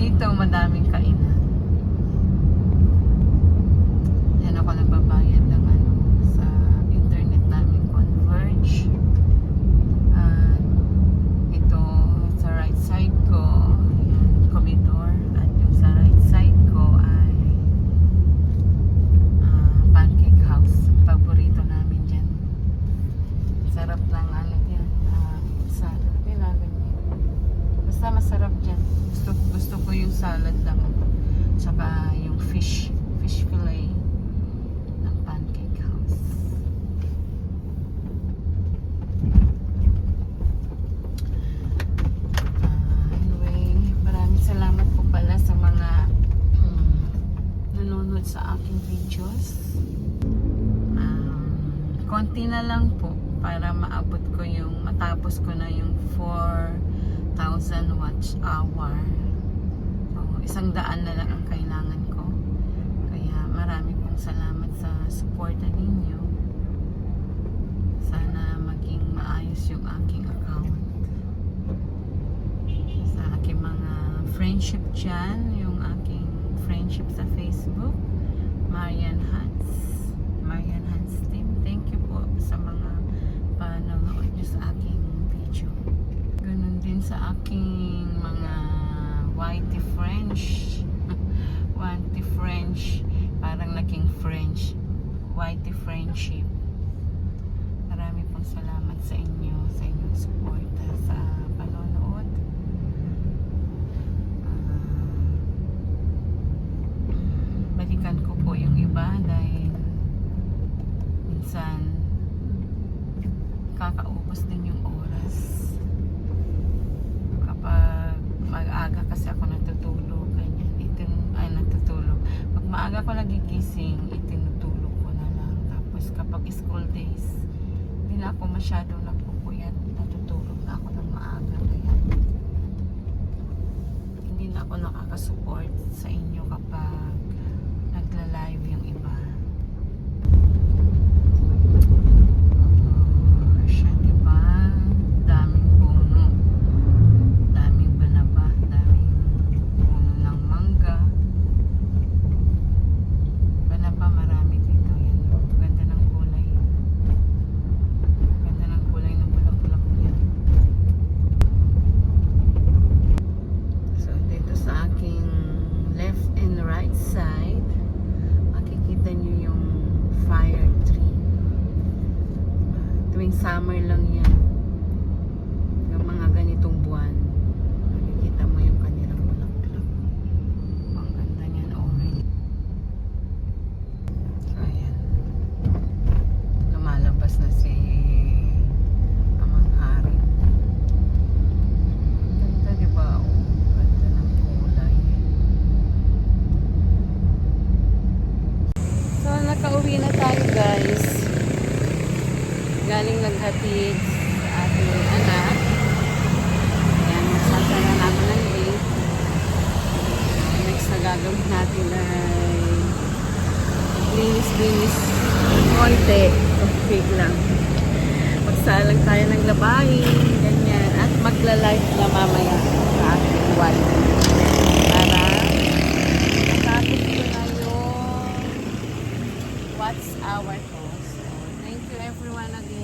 dito madaming kainan. Yan ako nagbabayad ng ano sa internet namin Converge. At ito sa right side ko, yung comedor, at yung sa right side ko ay Pancake House. Paborito namin dyan. Sarap lang ano yan. Salad. Basta masarap dyan. Gusto ko yung salad lang. Tsaka yung fish fillet ng Pancake House. Anyway, maraming salamat po pala sa mga nanonood sa aking videos. Konti na lang po para maabot ko yung, matapos ko na yung 4,000 watch hour. So, 100 na lang ang kailangan ko. Kaya marami pong salamat sa suporta ninyo. Sana maging maayos yung aking account. Sa aking mga friendship dyan, yung aking friendship sa Facebook, Marian Hans team. Thank you po sa mga panonood nyo sa aking video. Ganun din sa aking mga Whitey French parang naging French Whitey Friendship. Marami pong salamat sa inyo, sa inyong suporta sa panonood. Balikan ko po yung iba dahil minsan kakaubos din yung oras kapag mag-aga kasi ako natutulog, ganyan. Natutulog pag maaga ko nagigising, itinutulog ko na lang. Tapos kapag school days, hindi na ako masyado nagpupuyat, natutulog na ako ng maaga, kaya hindi na ako nakakasupport sa inyo kapag nagla-live yung iba. Summer lang yan. Yung mga ganitong buwan, makikita mo yung kanilang bulaklak. Ang ganda niyan, orange. So ayan, lumalabas na si Amang Hari. Ganda, diba? Ganda ng kulay. So nakauwi na tayo, guys. Galing naghatid sa ating anak. Ayan, masasara namin ng gate. Next na gagawin natin ay linis konti. Okay lang. Magsalang tayo ng labahin, ganyan. At magla-live na mamaya sa ating wife. Para matapos ko na yung watch hour ko. So, thank you everyone again.